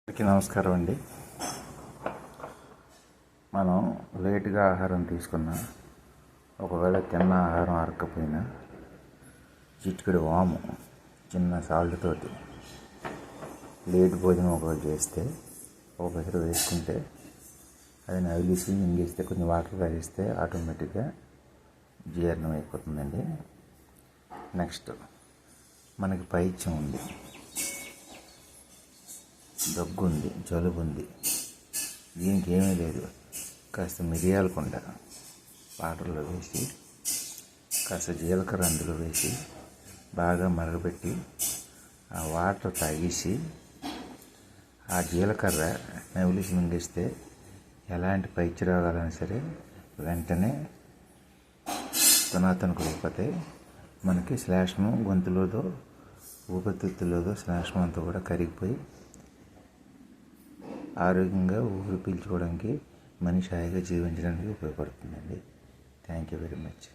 అందరికీ నమస్కారం అండి. మనం లేటుగా ఆహారం తీసుకున్నా, ఒకవేళ తిన్న ఆహారం అరగకపోయినా చిటికెడు వాము చిన్న సాల్ట్ తోటి లేట్ భోజనం ఒకవేళ చేస్తే ఒక పెసరు వేసుకుంటే అది నవిలిసి మింగేస్తే కొంచెం వాటర్ తాగిస్తే ఆటోమేటిక్గా జీర్ణం అయిపోతుందండి. నెక్స్ట్ మనకి పైత్యం ఉంది, దగ్గు ఉంది, జలుబు ఉంది, దీనికి ఏమీ లేదు. కాస్త మిరియాల కొండ వాటర్లో వేసి కాస్త జీలకర్ర అందులో వేసి బాగా మరగబెట్టి ఆ వాటర్ తాగేసి ఆ జీలకర్ర నవిలిసి మింగేస్తే ఎలాంటి పైత్య రోగాలైనా సరే వెంటనే సనాతనకు అయిపోతాయి. మనకి శ్లేష్మం గొంతులోదో ఊపిరితిత్తులోదో శ్లేష్మం అంతా కూడా కరిగిపోయి ఆరోగ్యంగా ఊపిరి పీల్చుకోవడానికి మనిషి హాయిగా జీవించడానికి ఉపయోగపడుతుందండి. Thank you very much.